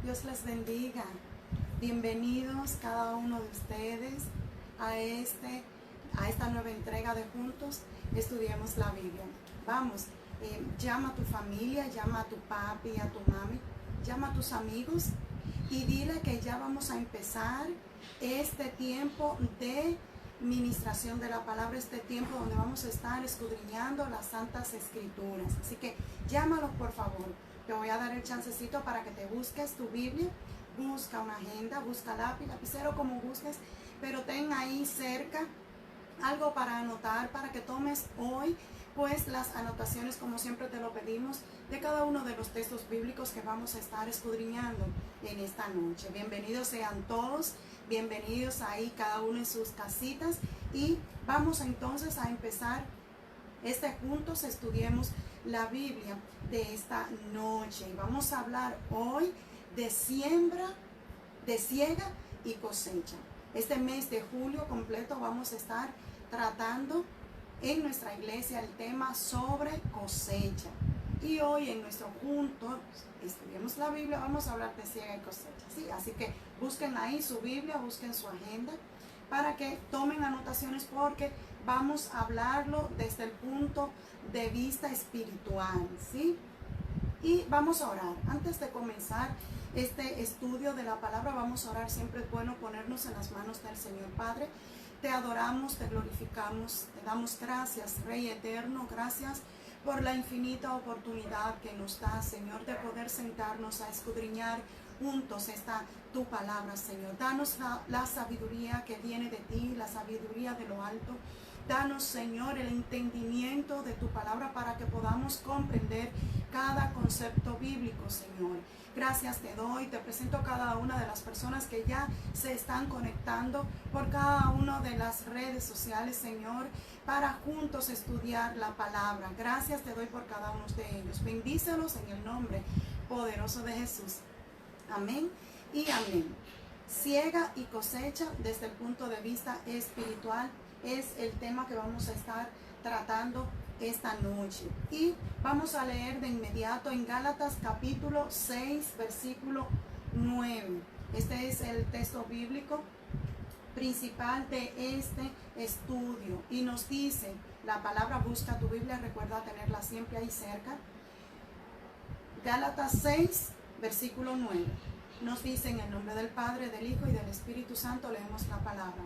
Dios les bendiga. Bienvenidos cada uno de ustedes a esta nueva entrega de Juntos Estudiemos la Biblia. Vamos, llama a tu familia, llama a tu papi, a tu mami, llama a tus amigos y dile que ya vamos a empezar este tiempo de ministración de la palabra, este tiempo donde vamos a estar escudriñando las Santas Escrituras. Así que llámalos, por favor. Te voy a dar el chancecito para que te busques tu Biblia, busca una agenda, busca lápiz, lapicero, como busques, pero ten ahí cerca algo para anotar, para que tomes hoy pues las anotaciones, como siempre te lo pedimos, de cada uno de los textos bíblicos que vamos a estar escudriñando en esta noche. Bienvenidos sean todos, bienvenidos ahí cada uno en sus casitas, y vamos entonces a empezar juntos estudiemos la Biblia de esta noche. Y vamos a hablar hoy de siembra, de siega y cosecha. Este mes de julio completo vamos a estar tratando en nuestra iglesia el tema sobre cosecha. Y hoy en nuestro Juntos Estudiemos la Biblia vamos a hablar de siega y cosecha. ¿Sí? Así que busquen ahí su Biblia, busquen su agenda para que tomen anotaciones, porque vamos a hablarlo desde el punto de vista espiritual, ¿sí? Y vamos a orar. Antes de comenzar este estudio de la palabra, vamos a orar. Siempre es bueno ponernos en las manos del Señor. Padre, te adoramos, te glorificamos, te damos gracias, Rey eterno, gracias por la infinita oportunidad que nos da, Señor, de poder sentarnos a escudriñar juntos tu palabra, Señor. Danos la sabiduría que viene de ti, la sabiduría de lo alto. Danos, Señor, el entendimiento de tu palabra para que podamos comprender cada concepto bíblico, Señor. Gracias te doy, te presento a cada una de las personas que ya se están conectando por cada una de las redes sociales, Señor, para juntos estudiar la palabra. Gracias te doy por cada uno de ellos. Bendícelos en el nombre poderoso de Jesús. Amén y amén. Siega y cosecha desde el punto de vista espiritual es el tema que vamos a estar tratando esta noche. Y vamos a leer de inmediato en Gálatas capítulo 6, versículo 9. Este es el texto bíblico principal de este estudio. Y nos dice la palabra, busca tu Biblia, recuerda tenerla siempre ahí cerca. Gálatas 6, versículo 9. Nos dice: en el nombre del Padre, del Hijo y del Espíritu Santo, leemos la palabra.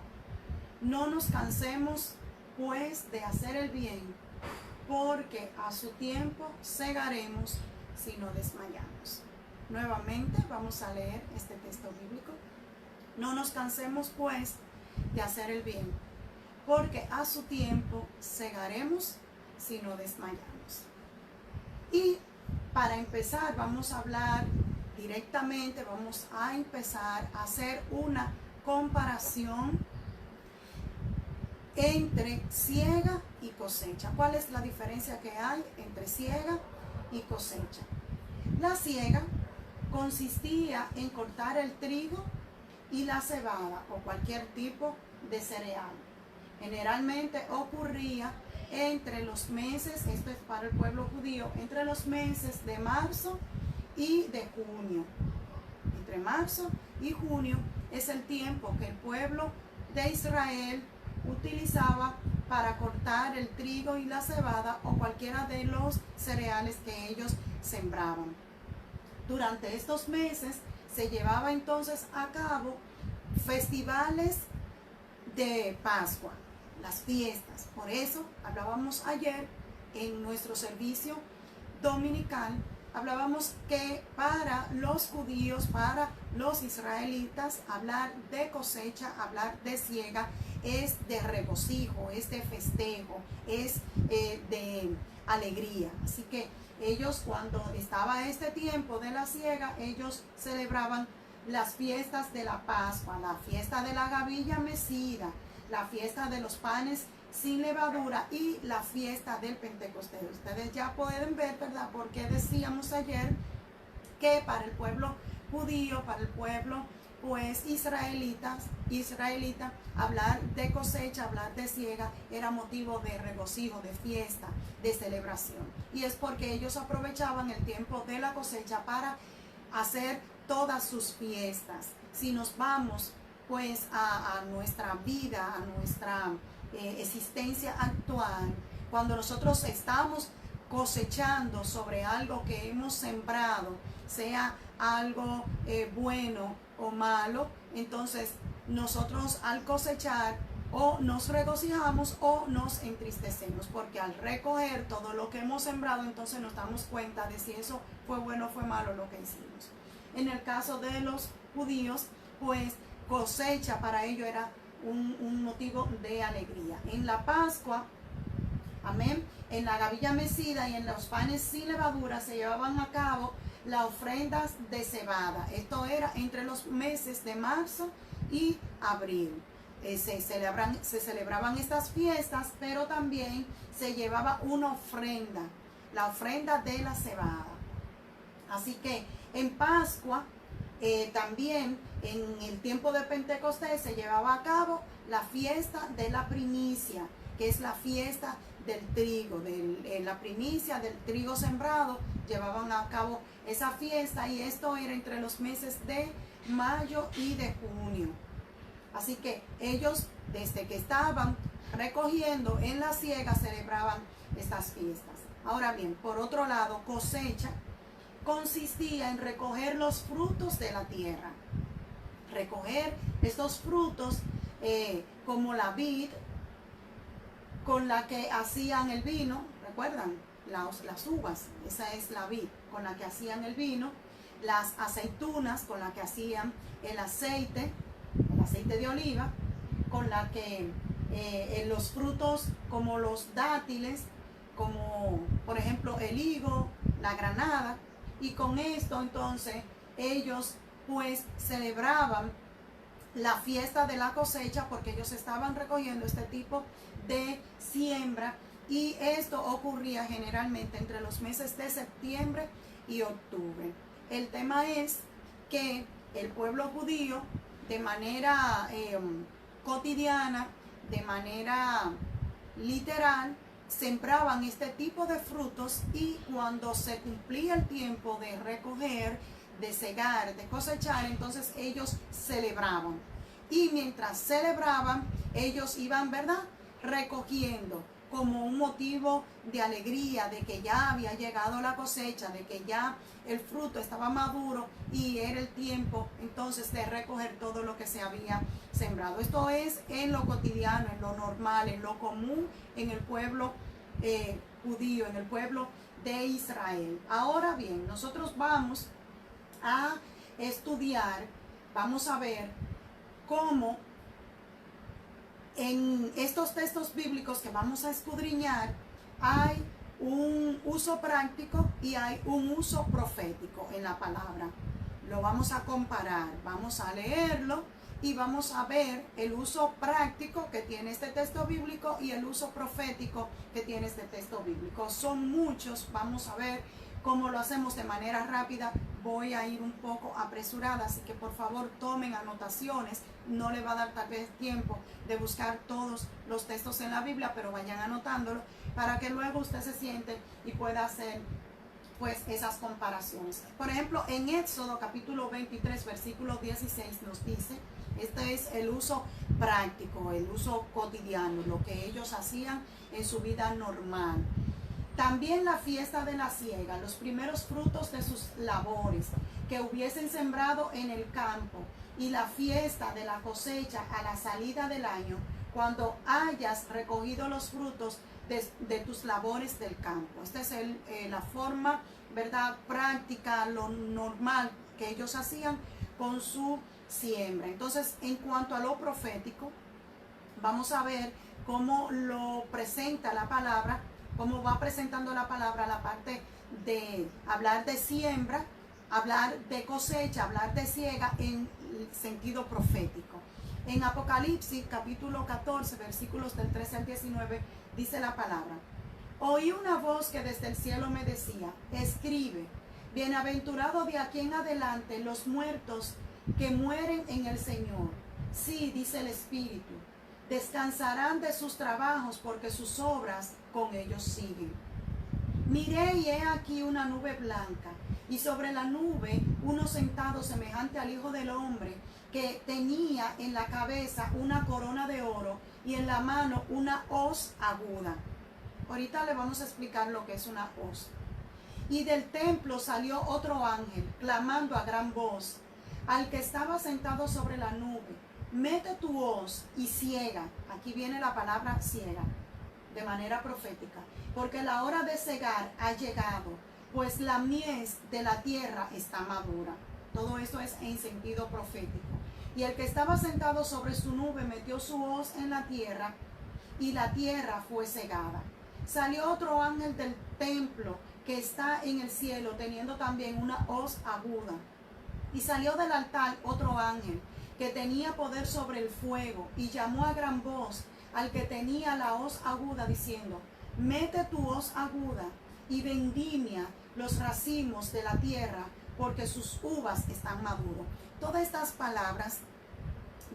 No nos cansemos pues de hacer el bien, porque a su tiempo segaremos si no desmayamos. Nuevamente vamos a leer este texto bíblico. No nos cansemos pues de hacer el bien, porque a su tiempo segaremos si no desmayamos. Y para empezar vamos a hablar directamente, vamos a empezar a hacer una comparación entre siega y cosecha. ¿Cuál es la diferencia que hay entre siega y cosecha? La siega consistía en cortar el trigo y la cebada o cualquier tipo de cereal. Generalmente ocurría entre los meses, esto es para el pueblo judío, entre los meses de marzo y de junio. Entre marzo y junio es el tiempo que el pueblo de Israel utilizaba para cortar el trigo y la cebada o cualquiera de los cereales que ellos sembraban. Durante estos meses se llevaba entonces a cabo festivales de Pascua, las fiestas. Por eso hablábamos ayer en nuestro servicio dominical, hablábamos que para los judíos, para los israelitas, hablar de cosecha, hablar de siega, es de regocijo, es de festejo, es de alegría. Así que ellos, cuando estaba este tiempo de la siega, ellos celebraban las fiestas de la Pascua, la fiesta de la gavilla mecida, la fiesta de los panes sin levadura y la fiesta del Pentecostés. Ustedes ya pueden ver, ¿verdad?, porque decíamos ayer que para el pueblo judío, para el pueblo pues israelita, hablar de cosecha, hablar de siega era motivo de regocijo, de fiesta, de celebración. Y es porque ellos aprovechaban el tiempo de la cosecha para hacer todas sus fiestas. Si nos vamos pues a nuestra vida, a nuestra existencia actual, cuando nosotros estamos cosechando sobre algo que hemos sembrado, sea algo bueno o malo, entonces nosotros al cosechar o nos regocijamos o nos entristecemos, porque al recoger todo lo que hemos sembrado, entonces nos damos cuenta de si eso fue bueno o fue malo lo que hicimos. En el caso de los judíos, pues cosecha para ellos era un motivo de alegría. En la Pascua, amén, en la gavilla mecida y en los panes sin levadura se llevaban a cabo las ofrendas de cebada. Esto era entre los meses de marzo y abril. Se celebraban estas fiestas, pero también se llevaba una ofrenda, la ofrenda de la cebada. Así que en Pascua, también en el tiempo de Pentecostés se llevaba a cabo la fiesta de la primicia, que es la fiesta del trigo, la primicia del trigo sembrado. Llevaban a cabo esa fiesta y esto era entre los meses de mayo y de junio. Así que ellos, desde que estaban recogiendo en la siega, celebraban estas fiestas. Ahora bien, por otro lado, cosecha consistía en recoger los frutos de la tierra. Recoger estos frutos como la vid con la que hacían el vino, ¿recuerdan? Las uvas, esa es la vid con la que hacían el vino, las aceitunas con la que hacían el aceite de oliva, con la que los frutos como los dátiles, como por ejemplo el higo, la granada, y con esto entonces ellos pues celebraban la fiesta de la cosecha, porque ellos estaban recogiendo este tipo de siembra, y esto ocurría generalmente entre los meses de septiembre y octubre. El tema es que el pueblo judío, de manera cotidiana, de manera literal, sembraban este tipo de frutos, y cuando se cumplía el tiempo de recoger, de cegar, de cosechar, entonces ellos celebraban. Y mientras celebraban, ellos iban, ¿verdad?, recogiendo como un motivo de alegría, de que ya había llegado la cosecha, de que ya el fruto estaba maduro y era el tiempo entonces de recoger todo lo que se había sembrado. Esto es en lo cotidiano, en lo normal, en lo común, en el pueblo judío, en el pueblo de Israel. Ahora bien, nosotros vamos a estudiar, vamos a ver cómo en estos textos bíblicos que vamos a escudriñar hay un uso práctico y hay un uso profético en la palabra. Lo vamos a comparar, vamos a leerlo y vamos a ver el uso práctico que tiene este texto bíblico y el uso profético que tiene este texto bíblico. Son muchos, vamos a ver cómo lo hacemos de manera rápida. Voy a ir un poco apresurada, así que por favor tomen anotaciones. No le va a dar tal vez tiempo de buscar todos los textos en la Biblia, pero vayan anotándolo para que luego usted se siente y pueda hacer pues esas comparaciones. Por ejemplo, en Éxodo capítulo 23, versículo 16 nos dice, este es el uso práctico, el uso cotidiano, lo que ellos hacían en su vida normal. También la fiesta de la siega, los primeros frutos de sus labores que hubiesen sembrado en el campo, y la fiesta de la cosecha a la salida del año, cuando hayas recogido los frutos de tus labores del campo. Esta es la forma, ¿verdad?, práctica, lo normal que ellos hacían con su siembra. Entonces, en cuanto a lo profético, vamos a ver cómo lo presenta la palabra, cómo va presentando la palabra la parte de hablar de siembra, hablar de cosecha, hablar de siega en sentido profético. En Apocalipsis capítulo 14, versículos del 13 al 19, dice la palabra: oí una voz que desde el cielo me decía, escribe, bienaventurado de aquí en adelante los muertos que mueren en el Señor. Sí, dice el Espíritu, descansarán de sus trabajos, porque sus obras con ellos siguen. Miré y he aquí una nube blanca, y sobre la nube uno sentado semejante al Hijo del Hombre, que tenía en la cabeza una corona de oro y en la mano una hoz aguda. Ahorita le vamos a explicar lo que es una hoz. Y del templo salió otro ángel, clamando a gran voz al que estaba sentado sobre la nube: mete tu hoz y ciega. Aquí viene la palabra ciega, de manera profética, porque la hora de cegar ha llegado, pues la mies de la tierra está madura. Todo esto es en sentido profético. Y el que estaba sentado sobre su nube metió su hoz en la tierra, y la tierra fue cegada. Salió otro ángel del templo que está en el cielo, teniendo también una hoz aguda. Y salió del altar otro ángel que tenía poder sobre el fuego, y llamó a gran voz al que tenía la hoz aguda, diciendo: mete tu hoz aguda y vendimia los racimos de la tierra, porque sus uvas están maduros. Todas estas palabras,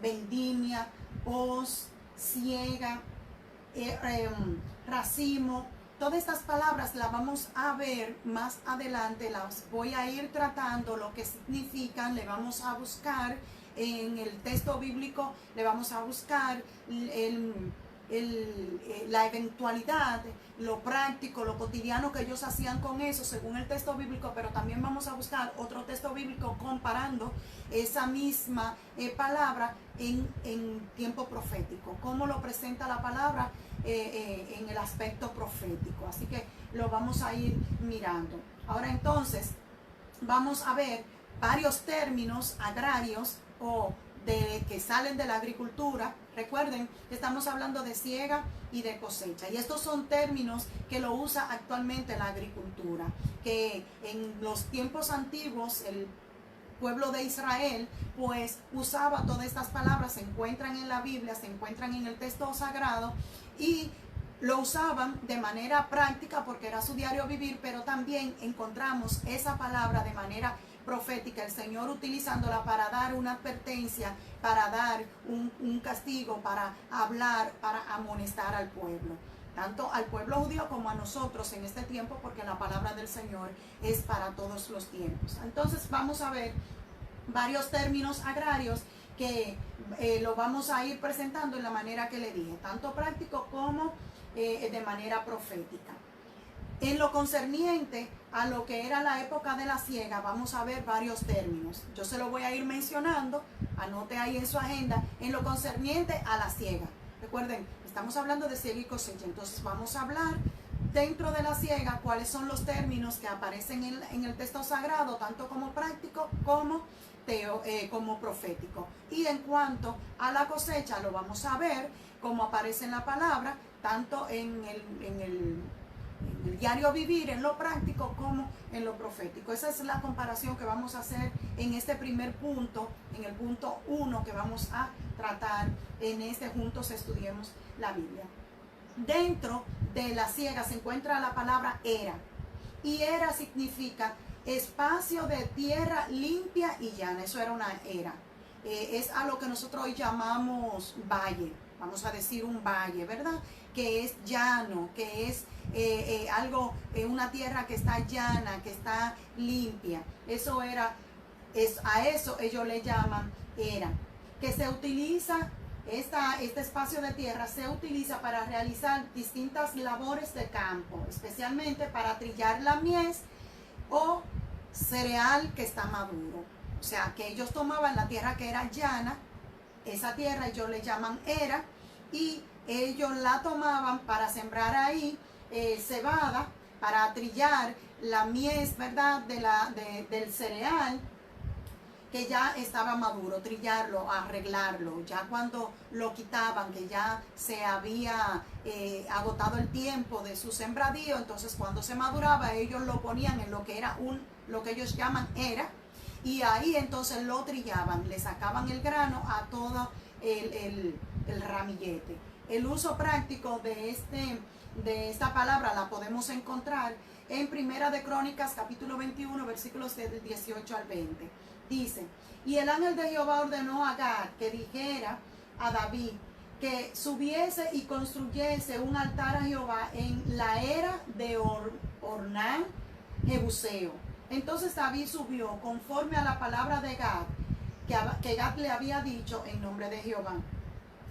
vendimia, hoz, ciega, racimo, todas estas palabras las vamos a ver más adelante, las voy a ir tratando, lo que significan, le vamos a buscar en el texto bíblico, le vamos a buscar la eventualidad, lo práctico, lo cotidiano que ellos hacían con eso según el texto bíblico, pero también vamos a buscar otro texto bíblico comparando esa misma palabra en tiempo profético, cómo lo presenta la palabra en el aspecto profético. Así que lo vamos a ir mirando. Ahora entonces vamos a ver varios términos agrarios o que salen de la agricultura. Recuerden que estamos hablando de siega y de cosecha, y estos son términos que lo usa actualmente la agricultura, que en los tiempos antiguos el pueblo de Israel pues usaba todas estas palabras, se encuentran en la Biblia, se encuentran en el texto sagrado, y lo usaban de manera práctica porque era su diario vivir, pero también encontramos esa palabra de manera profética, el Señor utilizándola para dar una advertencia, para dar un castigo, para hablar, para amonestar al pueblo, tanto al pueblo judío como a nosotros en este tiempo, porque la palabra del Señor es para todos los tiempos. Entonces vamos a ver varios términos agrarios que lo vamos a ir presentando en la manera que le dije, tanto práctico como de manera profética. En lo concerniente a lo que era la época de la siega, vamos a ver varios términos. Yo se lo voy a ir mencionando, anote ahí en su agenda, en lo concerniente a la siega. Recuerden, estamos hablando de siega y cosecha, entonces vamos a hablar dentro de la siega cuáles son los términos que aparecen en el texto sagrado, tanto como práctico como profético. Y en cuanto a la cosecha, lo vamos a ver como aparece en la palabra, tanto en el diario vivir, en lo práctico como en lo profético. Esa es la comparación que vamos a hacer en este primer punto, en el punto 1 que vamos a tratar en este Juntos Estudiemos la Biblia. Dentro de la siega se encuentra la palabra era, y era significa espacio de tierra limpia y llana. Eso era una era. Es a lo que nosotros hoy llamamos valle, vamos a decir un valle, ¿verdad? Que es llano, que es algo, una tierra que está llana, que está limpia. Eso era, a eso ellos le llaman era. Que se utiliza, este espacio de tierra se utiliza para realizar distintas labores de campo, especialmente para trillar la mies o cereal que está maduro. O sea, que ellos tomaban la tierra que era llana, esa tierra ellos le llaman era, y ellos la tomaban para sembrar ahí cebada, para trillar la mies, ¿verdad?, del cereal que ya estaba maduro, trillarlo, arreglarlo. Ya cuando lo quitaban, que ya se había agotado el tiempo de su sembradío, entonces cuando se maduraba ellos lo ponían en lo que era lo que ellos llaman era, y ahí entonces lo trillaban, le sacaban el grano a todo el ramillete. El uso práctico de esta palabra la podemos encontrar en Primera de Crónicas, capítulo 21, versículos del 18 al 20. Dice: y el ángel de Jehová ordenó a Gad que dijera a David que subiese y construyese un altar a Jehová en la era de Ornán Jebuseo, Entonces David subió conforme a la palabra de Gad, que Gad le había dicho en nombre de Jehová.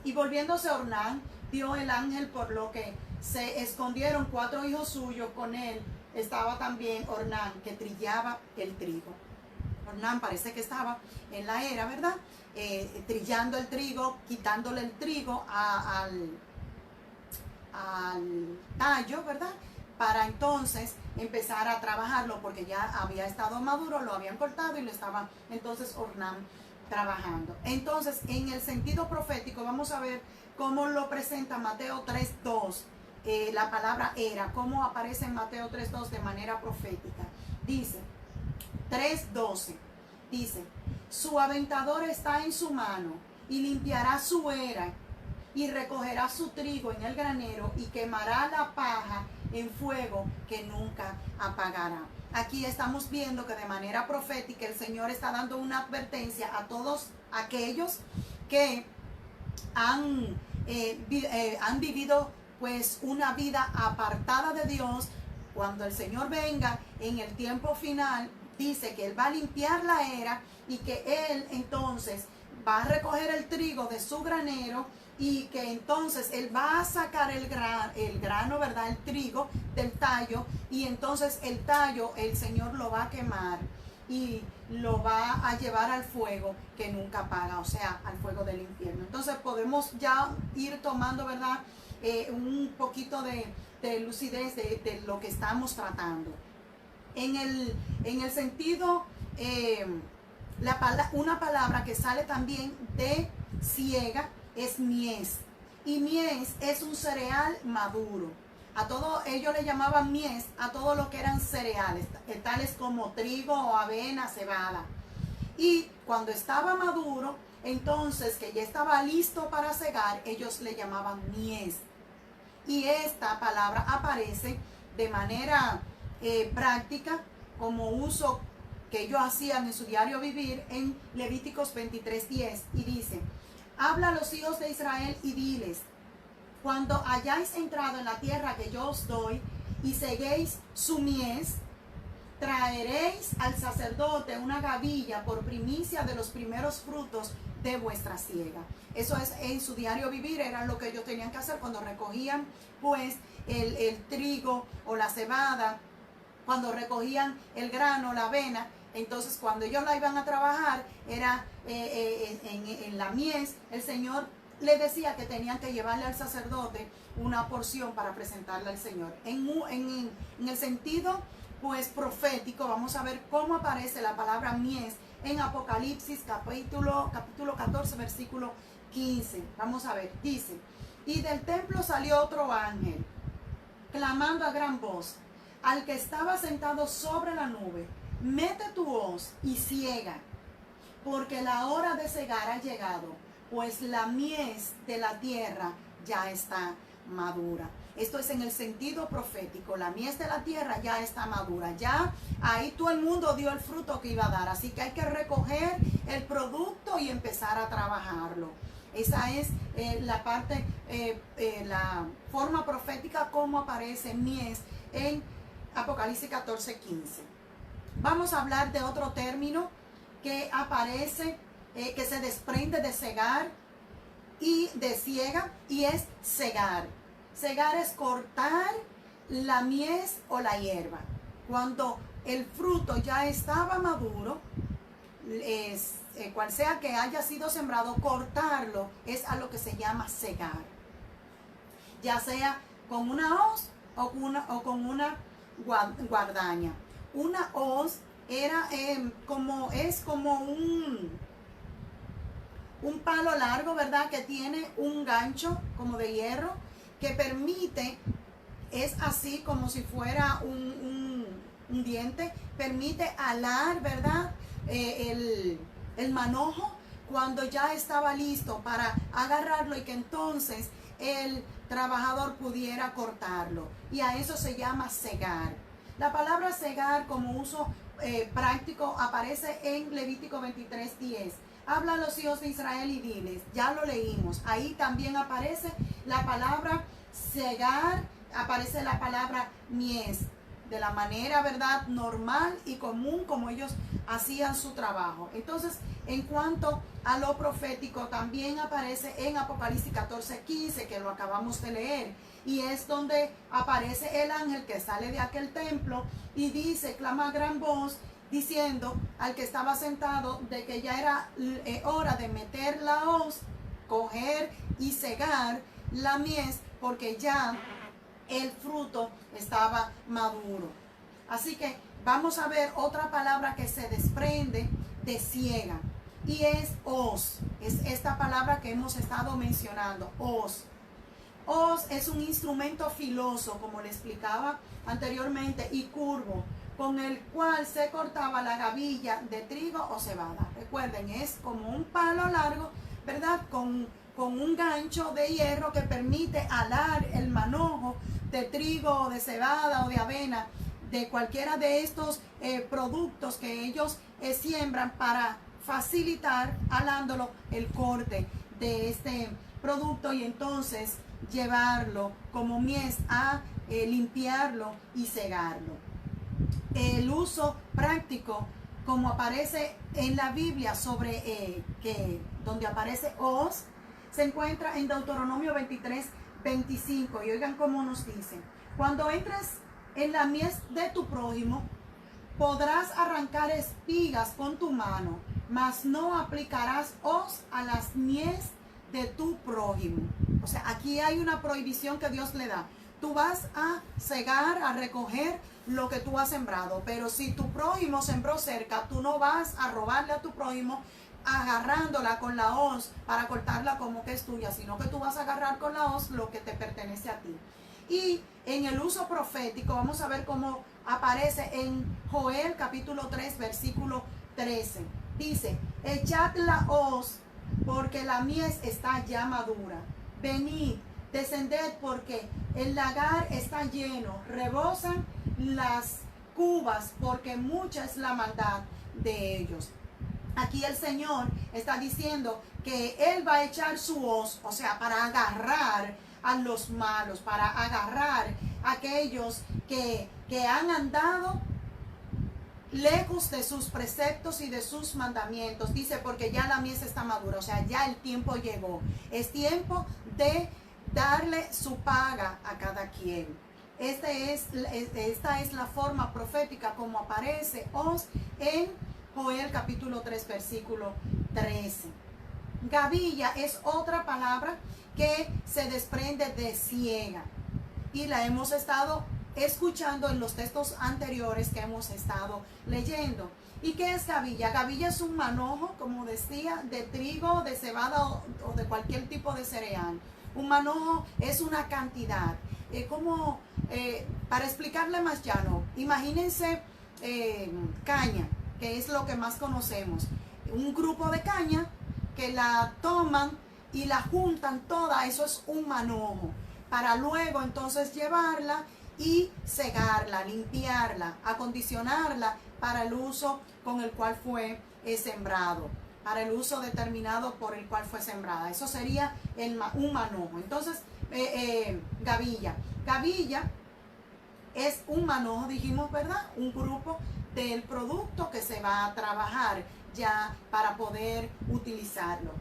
Y volviéndose Ornán, vio el ángel, por lo que se escondieron 4 hijos suyos. Con él estaba también Ornán, que trillaba el trigo. Ornán parece que estaba en la era, ¿verdad? Trillando el trigo, quitándole el trigo al tallo, ¿verdad? Para entonces empezar a trabajarlo, porque ya había estado maduro, lo habían cortado y lo estaba entonces Ornán trabajando. Entonces, en el sentido profético, vamos a ver cómo lo presenta Mateo 3:2, la palabra era, cómo aparece en Mateo 3:2 de manera profética. Dice, 3:12, dice, su aventador está en su mano y limpiará su era y recogerá su trigo en el granero y quemará la paja en fuego que nunca apagará. Aquí estamos viendo que de manera profética el Señor está dando una advertencia a todos aquellos que han vivido pues una vida apartada de Dios. Cuando el Señor venga en el tiempo final, dice que Él va a limpiar la era y que Él entonces va a recoger el trigo de su granero y que entonces Él va a sacar el grano, ¿verdad? El trigo del tallo, y entonces el tallo el Señor lo va a quemar y lo va a llevar al fuego que nunca apaga, o sea, al fuego del infierno. Entonces podemos ya ir tomando, ¿verdad? Un poquito de lucidez de lo que estamos tratando. En el sentido, una palabra que sale también de siega es mies. Y mies es un cereal maduro. A todo ellos le llamaban mies a todo lo que eran cereales, tales como trigo o avena, cebada. Y cuando estaba maduro, entonces que ya estaba listo para cegar, ellos le llamaban mies. Y esta palabra aparece de manera práctica como uso que ellos hacían en su diario vivir en Levíticos 23:10, y dice: habla a los hijos de Israel y diles, cuando hayáis entrado en la tierra que yo os doy y ceguéis su mies, traeréis al sacerdote una gavilla por primicia de los primeros frutos de vuestra siega. Eso es en su diario vivir, era lo que ellos tenían que hacer cuando recogían pues el trigo o la cebada, cuando recogían el grano, la avena. Entonces cuando ellos la iban a trabajar, era en la mies, el Señor le decía que tenían que llevarle al sacerdote una porción para presentarle al Señor. En el sentido pues profético, vamos a ver cómo aparece la palabra mies en Apocalipsis capítulo 14, versículo 15. Vamos a ver, dice: y del templo salió otro ángel, clamando a gran voz al que estaba sentado sobre la nube: mete tu hoz y ciega, porque la hora de cegar ha llegado, pues la mies de la tierra ya está madura. Esto es en el sentido profético. La mies de la tierra ya está madura. Ya ahí todo el mundo dio el fruto que iba a dar. Así que hay que recoger el producto y empezar a trabajarlo. Esa es la parte, la forma profética como aparece mies en Apocalipsis 14:15. Vamos a hablar de otro término que aparece, que se desprende de cegar y de siega, y es cegar. Cegar es cortar la mies o la hierba. Cuando el fruto ya estaba maduro, cual sea que haya sido sembrado, cortarlo es a lo que se llama cegar. Ya sea con una hoz o con una guardaña. Una hoz era como un palo largo, ¿verdad? Que tiene un gancho como de hierro que permite, es así como si fuera un diente, permite alar, ¿verdad? El manojo cuando ya estaba listo para agarrarlo y que entonces el trabajador pudiera cortarlo. Y a eso se llama cegar. La palabra cegar como uso práctico aparece en Levítico 23:10. Habla a los hijos de Israel y diles, ya lo leímos. Ahí también aparece la palabra cegar, aparece la palabra mies. de la manera, ¿verdad?, normal y común como ellos hacían su trabajo. Entonces, en cuanto a lo profético, también aparece en Apocalipsis 14:15, que lo acabamos de leer, y es donde aparece el ángel que sale de aquel templo y dice, clama a gran voz, diciendo al que estaba sentado de que ya era hora de meter la hoz, coger y cegar la mies, porque ya el fruto estaba maduro. Así que vamos a ver otra palabra que se desprende de ciega, y es hoz. Es esta palabra que hemos estado mencionando, hoz. Hoz es un instrumento filoso, como le explicaba anteriormente, y curvo, con el cual se cortaba la gavilla de trigo o cebada. Recuerden, es como un palo largo, ¿verdad?, con un gancho de hierro que permite alar el manojo de trigo o de cebada o de avena, de cualquiera de estos productos que ellos siembran, para facilitar alándolo el corte de este producto, y entonces llevarlo como mies a limpiarlo y cegarlo. El uso práctico, como aparece en la Biblia sobre donde aparece hoz, se encuentra en Deuteronomio 23:25, y oigan cómo nos dice: cuando entres en la mies de tu prójimo, podrás arrancar espigas con tu mano, mas no aplicarás hoz a las mies de tu prójimo. O sea, aquí hay una prohibición que Dios le da. Tú vas a cegar, a recoger lo que tú has sembrado, pero si tu prójimo sembró cerca, tú no vas a robarle a tu prójimo agarrándola con la hoz para cortarla como que es tuya, sino que tú vas a agarrar con la hoz lo que te pertenece a ti. Y en el uso profético vamos a ver cómo aparece en Joel capítulo 3 versículo 13. Dice: echad la hoz, porque la mies está ya madura. Venid, descended, porque el lagar está lleno, rebosan las cubas, porque mucha es la maldad de ellos. Aquí el Señor está diciendo que Él va a echar su hoz, o sea, para agarrar a los malos, para agarrar a aquellos que han andado lejos de sus preceptos y de sus mandamientos. Dice, porque ya la mies está madura, o sea, ya el tiempo llegó. Es tiempo de darle su paga a cada quien. Esta es la forma profética como aparece hoz en Joel capítulo 3 versículo 13. Gavilla es otra palabra que se desprende de ciega, y la hemos estado escuchando en los textos anteriores que hemos estado leyendo. ¿Y qué es gavilla? Gavilla es un manojo, como decía, de trigo, de cebada o de cualquier tipo de cereal. Un manojo es una cantidad. Para explicarle más llano, imagínense caña, que es lo que más conocemos. Un grupo de caña que la toman y la juntan toda, eso es un manojo, para luego entonces llevarla y cegarla, limpiarla, acondicionarla para el uso con el cual fue sembrado, para el uso determinado por el cual fue sembrada. Eso sería un manojo. Entonces, gavilla. Gavilla es un manojo, dijimos, ¿verdad? Un grupo del producto que se va a trabajar ya para poder utilizarlo.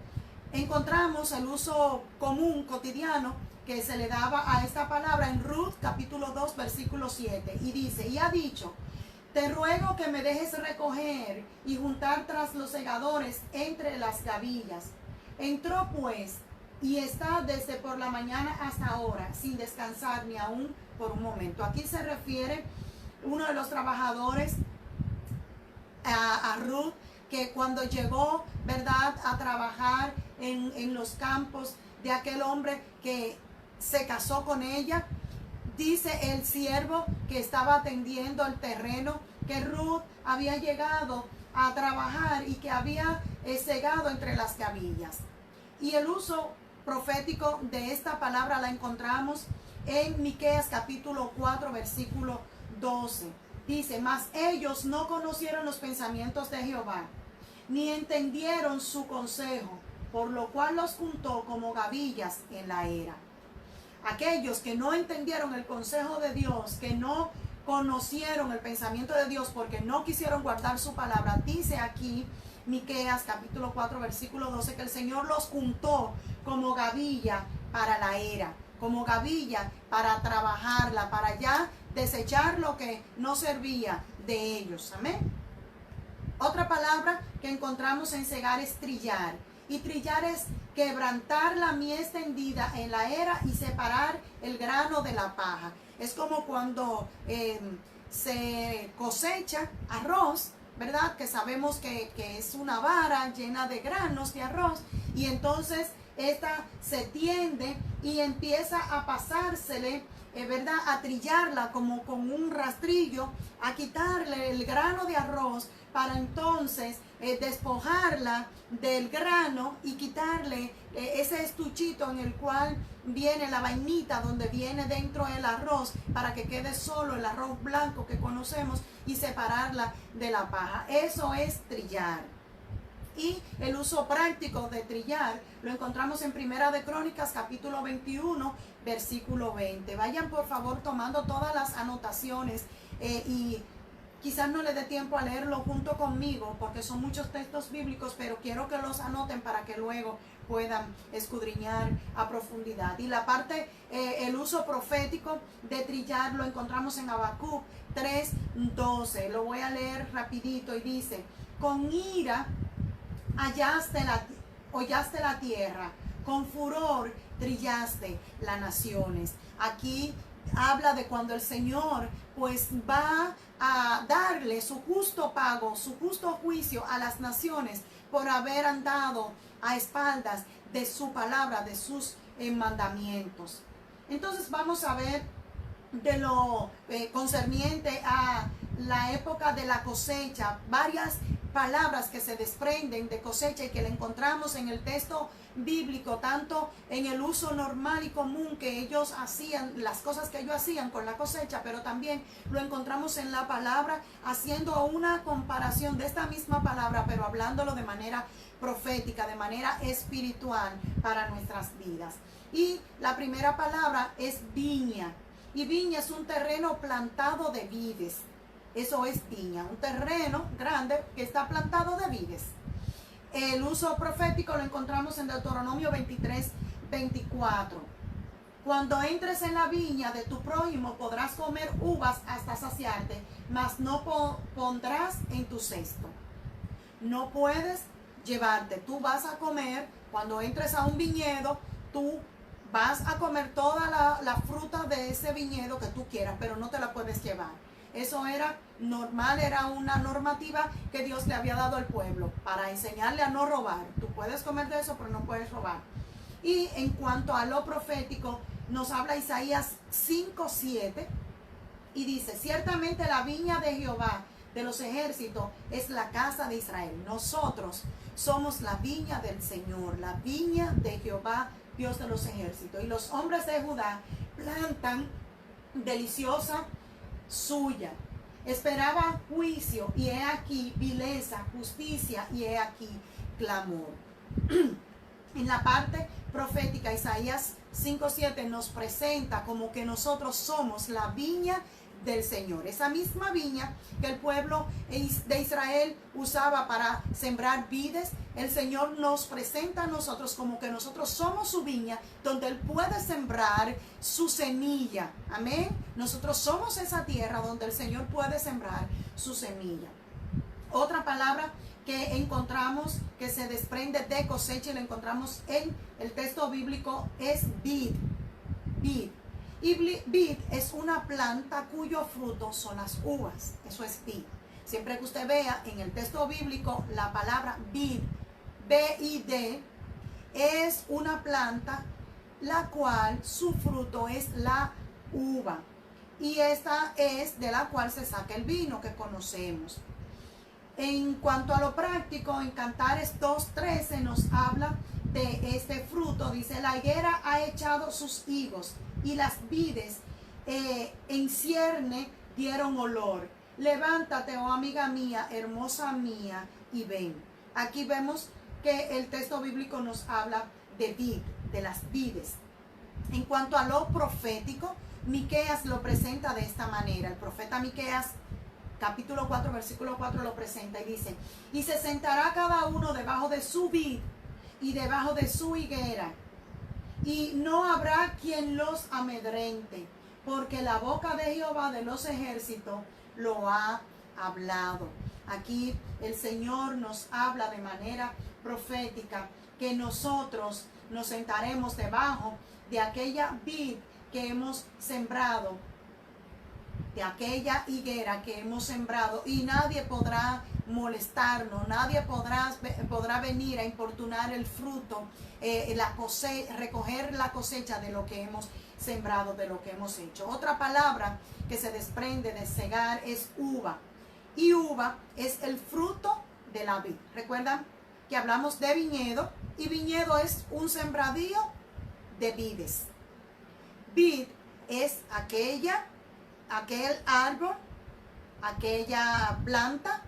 Encontramos el uso común, cotidiano, que se le daba a esta palabra en Ruth capítulo 2 versículo 7, y dice: y ha dicho, te ruego que me dejes recoger y juntar tras los segadores entre las gavillas. Entró pues y está desde por la mañana hasta ahora, sin descansar ni aún por un momento. Aquí se refiere uno de los trabajadores a Ruth, que cuando llegó, ¿verdad?, a trabajar en los campos de aquel hombre que se casó con ella, dice el siervo que estaba atendiendo el terreno que Ruth había llegado a trabajar y que había segado entre las gavillas. Y el uso profético de esta palabra la encontramos en Miqueas capítulo 4 versículo 12. Dice: mas ellos no conocieron los pensamientos de Jehová, ni entendieron su consejo, por lo cual los juntó como gavillas en la era. Aquellos que no entendieron el consejo de Dios, que no conocieron el pensamiento de Dios porque no quisieron guardar su palabra. Dice aquí Miqueas capítulo 4 versículo 12 que el Señor los juntó como gavilla para la era, como gavilla para trabajarla, para ya desechar lo que no servía de ellos. Amén. Otra palabra que encontramos en segar es trillar. Y trillar es quebrantar la mies tendida en la era y separar el grano de la paja. Es como cuando se cosecha arroz, ¿verdad? Que sabemos que es una vara llena de granos de arroz. Y entonces esta se tiende y empieza a pasársele, ¿verdad? A trillarla como con un rastrillo, a quitarle el grano de arroz para entonces despojarla del grano y quitarle ese estuchito en el cual viene la vainita donde viene dentro el arroz para que quede solo el arroz blanco que conocemos y separarla de la paja. Eso es trillar. Y el uso práctico de trillar lo encontramos en Primera de Crónicas capítulo 21 versículo 20. Vayan por favor tomando todas las anotaciones y quizás no les dé tiempo a leerlo junto conmigo porque son muchos textos bíblicos, pero quiero que los anoten para que luego puedan escudriñar a profundidad. Y la parte, el uso profético de trillar lo encontramos en Habacuc 3:12. Lo voy a leer rapidito y dice: con ira hollaste la tierra, con furor trillaste las naciones. Aquí habla de cuando el Señor pues va a darle su justo pago, su justo juicio a las naciones por haber andado a espaldas de su palabra, de sus mandamientos. Entonces vamos a ver de lo concerniente a la época de la cosecha, varias palabras que se desprenden de cosecha y que le encontramos en el texto bíblico, tanto en el uso normal y común que ellos hacían, las cosas que ellos hacían con la cosecha, pero también lo encontramos en la palabra haciendo una comparación de esta misma palabra, pero hablándolo de manera profética, de manera espiritual para nuestras vidas. Y la primera palabra es viña, y viña es un terreno plantado de vides. Eso es viña, un terreno grande que está plantado de vides. El uso profético lo encontramos en Deuteronomio 23:24. Cuando entres en la viña de tu prójimo podrás comer uvas hasta saciarte, mas no pondrás en tu cesto. No puedes llevarte, tú vas a comer, cuando entres a un viñedo, tú vas a comer toda la fruta de ese viñedo que tú quieras, pero no te la puedes llevar. Eso era normal, era una normativa que Dios le había dado al pueblo para enseñarle a no robar. Tú puedes comer de eso, pero no puedes robar. Y en cuanto a lo profético, nos habla Isaías 5:7 y dice: ciertamente la viña de Jehová de los ejércitos es la casa de Israel. Nosotros somos la viña del Señor, la viña de Jehová, Dios de los ejércitos. Y los hombres de Judá plantan deliciosa suya. Esperaba juicio y he aquí vileza, justicia y he aquí clamor. En la parte profética, Isaías 5:7 nos presenta como que nosotros somos la viña del Señor. Esa misma viña que el pueblo de Israel usaba para sembrar vides, el Señor nos presenta a nosotros como que nosotros somos su viña donde Él puede sembrar su semilla. Amén. Nosotros somos esa tierra donde el Señor puede sembrar su semilla. Otra palabra que encontramos que se desprende de cosecha y la encontramos en el texto bíblico es vid. Vid. Y vid es una planta cuyo fruto son las uvas. Eso es vid. Siempre que usted vea en el texto bíblico la palabra vid, B-I-D, es una planta la cual su fruto es la uva. Y esta es de la cual se saca el vino que conocemos. En cuanto a lo práctico, en Cantares 2:13 nos habla de este fruto. Dice: la higuera ha echado sus higos y las vides en cierne dieron olor. Levántate, oh amiga mía, hermosa mía, y ven. Aquí vemos que el texto bíblico nos habla de vid, de las vides. En cuanto a lo profético, Miqueas lo presenta de esta manera. El profeta Miqueas, capítulo 4, versículo 4, lo presenta y dice: y se sentará cada uno debajo de su vid y debajo de su higuera, y no habrá quien los amedrente, porque la boca de Jehová de los ejércitos lo ha hablado. Aquí el Señor nos habla de manera profética que nosotros nos sentaremos debajo de aquella vid que hemos sembrado, de aquella higuera que hemos sembrado, y nadie podrá molestarnos, nadie podrá venir a importunar el fruto, recoger la cosecha de lo que hemos sembrado, de lo que hemos hecho. Otra palabra que se desprende de segar es uva, y uva es el fruto de la vid. ¿Recuerdan que hablamos de viñedo? Y viñedo es un sembradío de vides. Vid es aquel árbol, aquella planta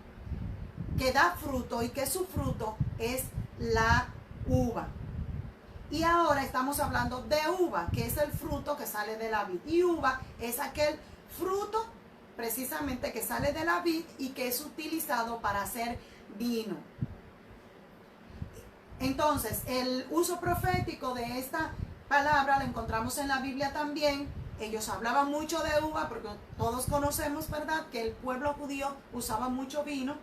que da fruto y que su fruto es la uva. Y ahora estamos hablando de uva, que es el fruto que sale de la vid. Y uva es aquel fruto precisamente que sale de la vid y que es utilizado para hacer vino. Entonces, el uso profético de esta palabra lo encontramos en la Biblia también. Ellos hablaban mucho de uva porque todos conocemos, ¿verdad?, que el pueblo judío usaba mucho vino.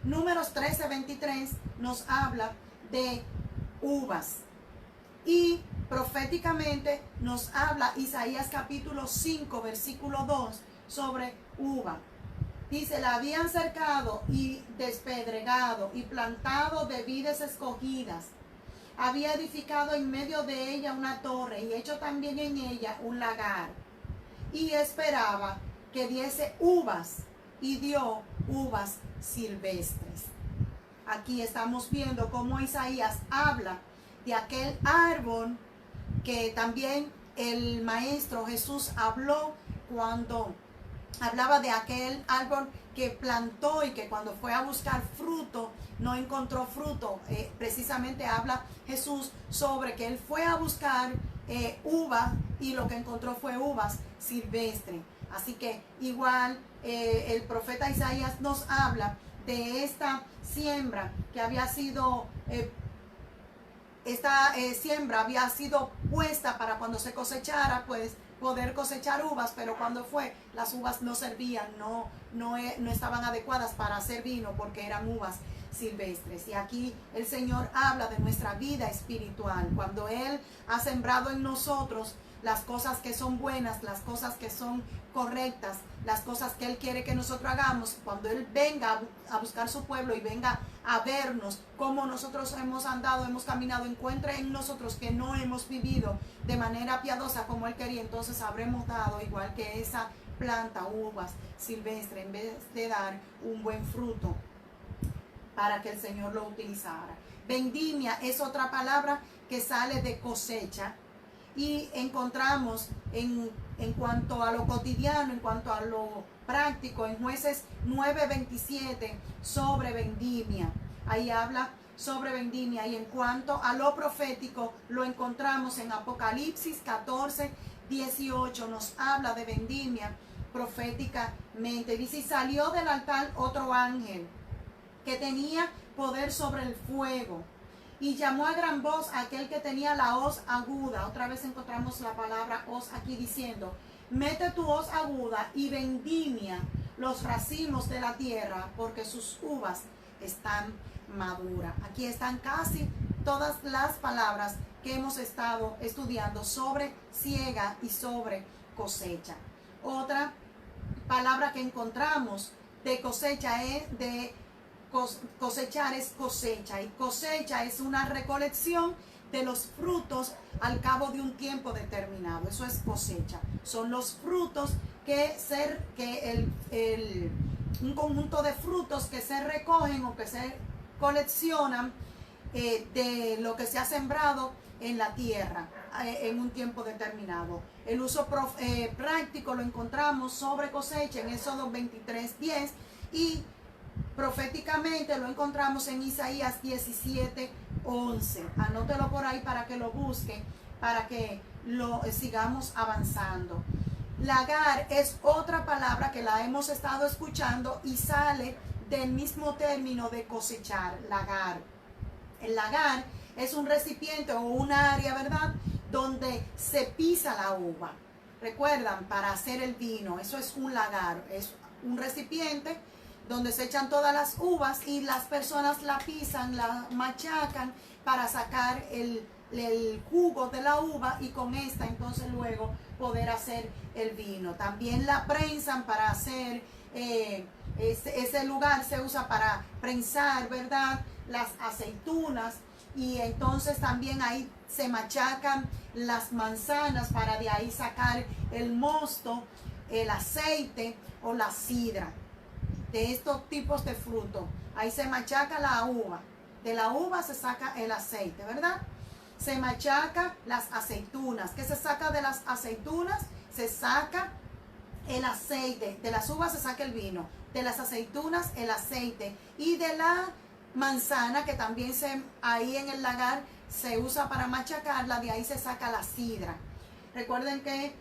Números 13:23 nos habla de uvas. Y proféticamente nos habla Isaías capítulo 5, versículo 2 sobre uva. Dice: la habían cercado y despedregado y plantado de vides escogidas. Había edificado en medio de ella una torre y hecho también en ella un lagar. Y esperaba que diese uvas, y dio uvas silvestres. Aquí estamos viendo cómo Isaías habla de aquel árbol que también el Maestro Jesús habló cuando hablaba de aquel árbol que plantó y que cuando fue a buscar fruto no encontró fruto. Precisamente habla Jesús sobre que él fue a buscar uva y lo que encontró fue uvas silvestres. Así que igual el profeta Isaías nos habla de esta siembra que había sido siembra había sido puesta para cuando se cosechara, pues poder cosechar uvas, pero cuando las uvas no servían, no estaban adecuadas para hacer vino porque eran uvas silvestres. Y aquí el Señor habla de nuestra vida espiritual, cuando Él ha sembrado en nosotros las cosas que son buenas, las cosas que son correctas, las cosas que Él quiere que nosotros hagamos. Cuando Él venga a buscar su pueblo y venga a vernos cómo nosotros hemos andado, hemos caminado, encuentre en nosotros que no hemos vivido de manera piadosa como Él quería, entonces habremos dado igual que esa planta, uvas silvestres, en vez de dar un buen fruto para que el Señor lo utilizara. Vendimia es otra palabra que sale de cosecha. Y encontramos en cuanto a lo cotidiano, en cuanto a lo práctico, en Jueces 9:27 sobre vendimia. Ahí habla sobre vendimia. Y en cuanto a lo profético, lo encontramos en Apocalipsis 14:18. Nos habla de vendimia proféticamente. Dice: y salió del altar otro ángel que tenía poder sobre el fuego, y llamó a gran voz a aquel que tenía la hoz aguda. Otra vez encontramos la palabra hoz aquí, diciendo: mete tu hoz aguda y vendimia los racimos de la tierra, porque sus uvas están maduras. Aquí están casi todas las palabras que hemos estado estudiando sobre siega y sobre cosecha. Otra palabra que encontramos de cosecha es de cosechar, es cosecha, y cosecha es una recolección de los frutos al cabo de un tiempo determinado. Eso es cosecha. Son los frutos un conjunto de frutos que se recogen o que se coleccionan de lo que se ha sembrado en la tierra en un tiempo determinado. El uso práctico lo encontramos sobre cosecha en Éxodo 23:10, y proféticamente lo encontramos en Isaías 17:11. Anótelo por ahí para que lo busquen, para que lo sigamos avanzando. Lagar es otra palabra que la hemos estado escuchando y sale del mismo término de cosechar, lagar. El lagar es un recipiente o un área, ¿verdad?, donde se pisa la uva. Recuerdan, para hacer el vino, eso es un lagar, es un recipiente donde se echan todas las uvas y las personas la pisan, la machacan para sacar el jugo de la uva y con esta entonces luego poder hacer el vino. También la prensan para hacer, ese lugar se usa para prensar, ¿verdad?, las aceitunas, y entonces también ahí se machacan las manzanas para de ahí sacar el mosto, el aceite o la sidra de estos tipos de frutos. Ahí se machaca la uva, de la uva se saca el aceite, ¿verdad? Se machaca las aceitunas. ¿Qué se saca de las aceitunas? Se saca el aceite. De las uvas se saca el vino, de las aceitunas el aceite, y de la manzana, que también ahí en el lagar se usa para machacarla, de ahí se saca la sidra. Recuerden que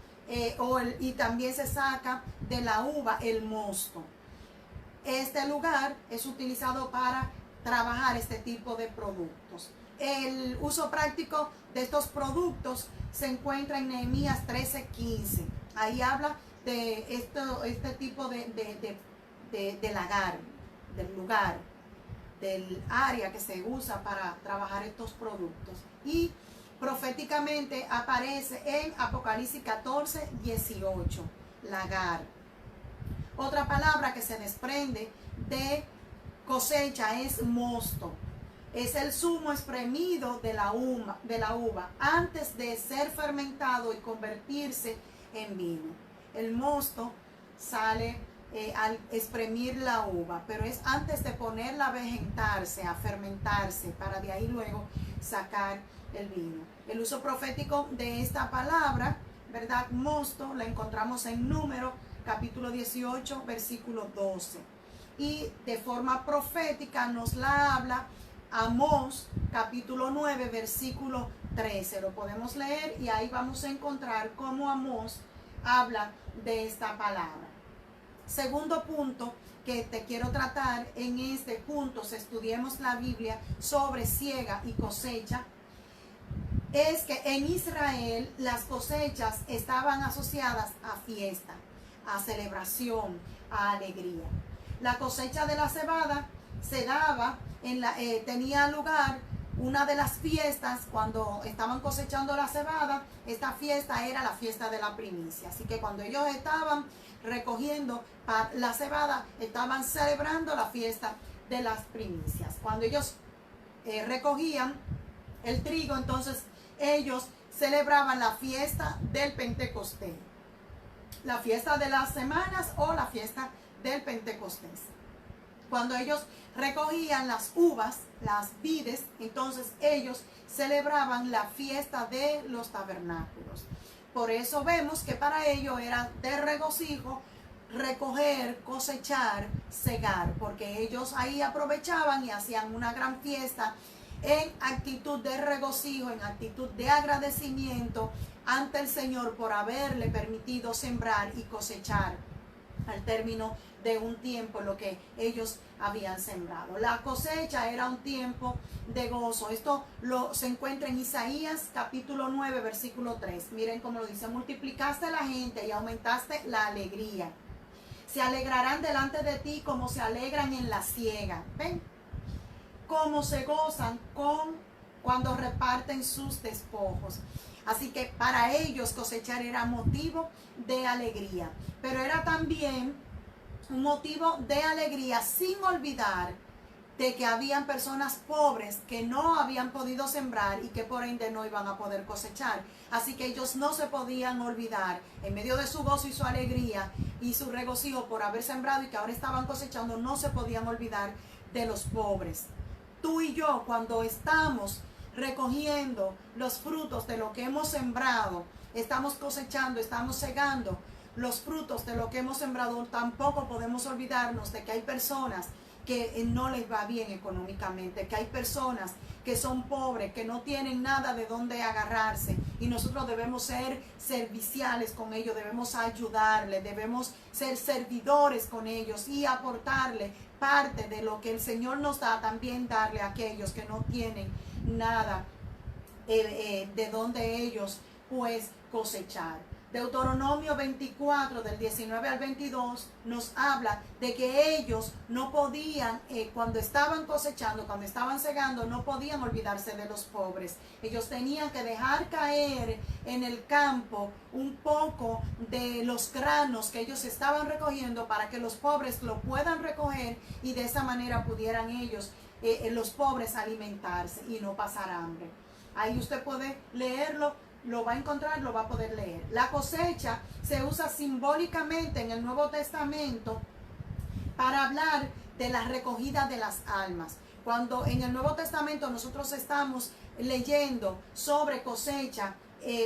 y también se saca de la uva el mosto. Este lugar es utilizado para trabajar este tipo de productos. El uso práctico de estos productos se encuentra en Nehemías 13:15. Ahí habla de este tipo de lagar, del lugar, del área que se usa para trabajar estos productos. Y proféticamente aparece en Apocalipsis 14:18, lagar. Otra palabra que se desprende de cosecha es mosto. Es el zumo espremido de la uva antes de ser fermentado y convertirse en vino. El mosto sale al exprimir la uva, pero es antes de ponerla a vegetarse, a fermentarse, para de ahí luego sacar el vino. El uso profético de esta palabra, ¿verdad?, mosto, la encontramos en Números capítulo 18, versículo 12. Y de forma profética nos la habla Amós capítulo 9, versículo 13. Lo podemos leer y ahí vamos a encontrar cómo Amós habla de esta palabra. Segundo punto que te quiero tratar en este punto, si estudiemos la Biblia sobre siega y cosecha, es que en Israel las cosechas estaban asociadas a fiesta, a celebración, a alegría. La cosecha de la cebada se daba tenía lugar una de las fiestas cuando estaban cosechando la cebada. Esta fiesta era la fiesta de la primicia. Así que cuando ellos estaban recogiendo la cebada, estaban celebrando la fiesta de las primicias. Cuando ellos recogían el trigo, entonces ellos celebraban la fiesta del Pentecostés, la fiesta de las semanas o la fiesta del Pentecostés. Cuando ellos recogían las uvas, las vides, entonces ellos celebraban la fiesta de los tabernáculos. Por eso vemos que para ellos era de regocijo recoger, cosechar, segar, porque ellos ahí aprovechaban y hacían una gran fiesta en actitud de regocijo, en actitud de agradecimiento ante el Señor por haberle permitido sembrar y cosechar al término de un tiempo lo que ellos habían sembrado. La cosecha era un tiempo de gozo. Esto se encuentra en Isaías capítulo 9, versículo 3. Miren cómo lo dice: multiplicaste a la gente y aumentaste la alegría. Se alegrarán delante de ti como se alegran en la siega. ¿Ven? Como se gozan cuando reparten sus despojos. Así que para ellos cosechar era motivo de alegría, pero era también un motivo de alegría sin olvidar de que habían personas pobres que no habían podido sembrar y que por ende no iban a poder cosechar. Así que ellos no se podían olvidar, en medio de su gozo y su alegría y su regocijo por haber sembrado y que ahora estaban cosechando, no se podían olvidar de los pobres. Tú y yo, cuando estamos recogiendo los frutos de lo que hemos sembrado, estamos cosechando, estamos segando los frutos de lo que hemos sembrado, tampoco podemos olvidarnos de que hay personas que no les va bien económicamente, que hay personas que son pobres, que no tienen nada de dónde agarrarse, y nosotros debemos ser serviciales con ellos, debemos ayudarles, debemos ser servidores con ellos y aportarle parte de lo que el Señor nos da, también darle a aquellos que no tienen nada de donde ellos pues cosechar. Deuteronomio 24 del 19 al 22 nos habla de que ellos no podían, cuando estaban cosechando, cuando estaban segando, no podían olvidarse de los pobres. Ellos tenían que dejar caer en el campo un poco de los granos que ellos estaban recogiendo para que los pobres lo puedan recoger y de esa manera pudieran ellos, los pobres, alimentarse y no pasar hambre. Ahí usted puede leerlo, lo va a encontrar, lo va a poder leer. La cosecha se usa simbólicamente en el Nuevo Testamento para hablar de la recogida de las almas. Cuando en el Nuevo Testamento nosotros estamos leyendo sobre cosecha,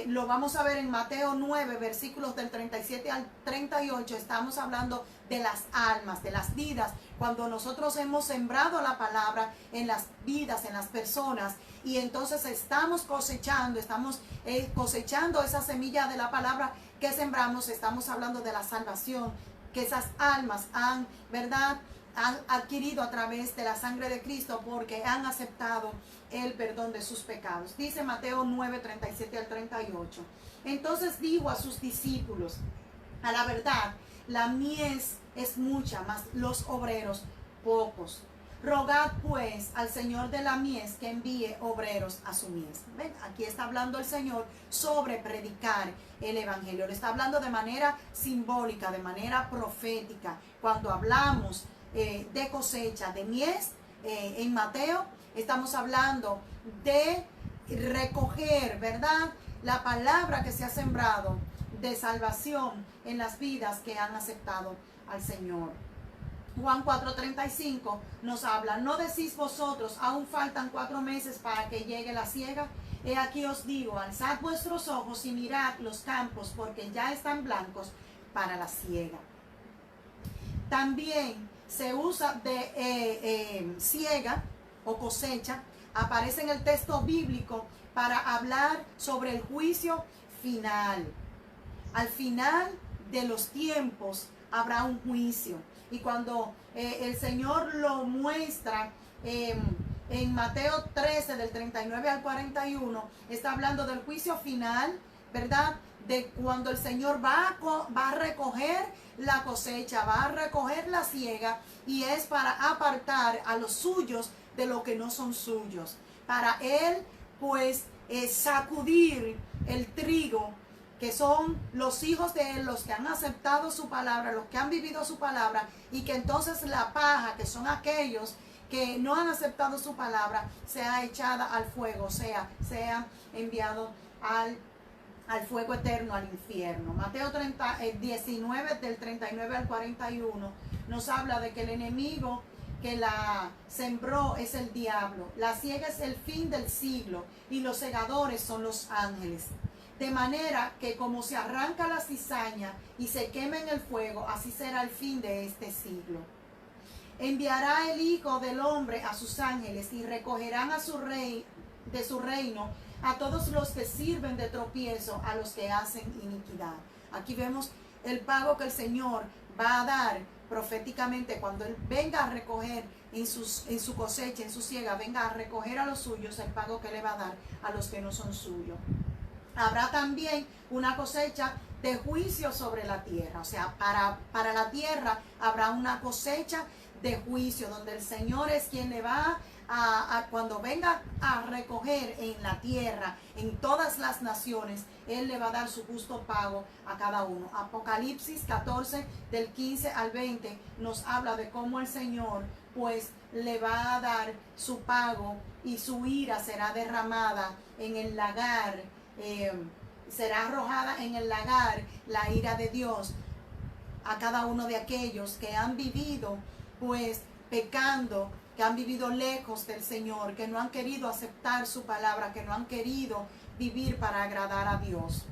lo vamos a ver en Mateo 9, versículos del 37 al 38, estamos hablando de las almas, de las vidas. Cuando nosotros hemos sembrado la palabra en las vidas, en las personas, y entonces estamos cosechando esa semilla de la palabra que sembramos, estamos hablando de la salvación que esas almas han, ¿verdad?, han adquirido a través de la sangre de Cristo, porque han aceptado el perdón de sus pecados. Dice Mateo 9, 37 al 38. Entonces dijo a sus discípulos: a la verdad, la mies es mucha, mas los obreros pocos. Rogad pues al Señor de la mies que envíe obreros a su mies. ¿Ven? Aquí está hablando el Señor sobre predicar el evangelio. Le está hablando de manera simbólica, de manera profética. Cuando hablamos de cosecha, de mies, en Mateo, estamos hablando de recoger, ¿verdad?, la palabra que se ha sembrado de salvación en las vidas que han aceptado al Señor. Juan 4:35 nos habla: ¿no decís vosotros, aún faltan 4 meses para que llegue la siega? He aquí os digo, alzad vuestros ojos y mirad los campos, porque ya están blancos para la siega. También se usa de siega o cosecha, aparece en el texto bíblico para hablar sobre el juicio final. Al final de los tiempos habrá un juicio. Y cuando el Señor lo muestra en Mateo 13, del 39 al 41, está hablando del juicio final, ¿verdad?, de cuando el Señor va a recoger la cosecha, va a recoger la siega, y es para apartar a los suyos de lo que no son suyos, para Él pues sacudir el trigo, que son los hijos de Él, los que han aceptado su palabra, los que han vivido su palabra, y que entonces la paja, que son aquellos que no han aceptado su palabra, sea echada al fuego, sea enviado al fuego eterno, al infierno. Mateo 19, del 39 al 41, nos habla de que el enemigo que la sembró es el diablo. La siega es el fin del siglo, y los segadores son los ángeles. De manera que como se arranca la cizaña y se quema en el fuego, así será el fin de este siglo. Enviará el Hijo del Hombre a sus ángeles, y recogerán de su reino a todos los que sirven de tropiezo, a los que hacen iniquidad. Aquí vemos el pago que el Señor va a dar proféticamente cuando Él venga a recoger en su cosecha, en su siega, venga a recoger a los suyos, el pago que le va a dar a los que no son suyos. Habrá también una cosecha de juicio sobre la tierra. O sea, para la tierra habrá una cosecha de juicio, donde el Señor es quien le va cuando venga a recoger en la tierra, en todas las naciones, Él le va a dar su justo pago a cada uno. Apocalipsis 14, del 15 al 20, nos habla de cómo el Señor pues le va a dar su pago, y su ira será derramada en el lagar. Será arrojada en el lagar la ira de Dios a cada uno de aquellos que han vivido pues pecando, que han vivido lejos del Señor, que no han querido aceptar su palabra, que no han querido vivir para agradar a Dios.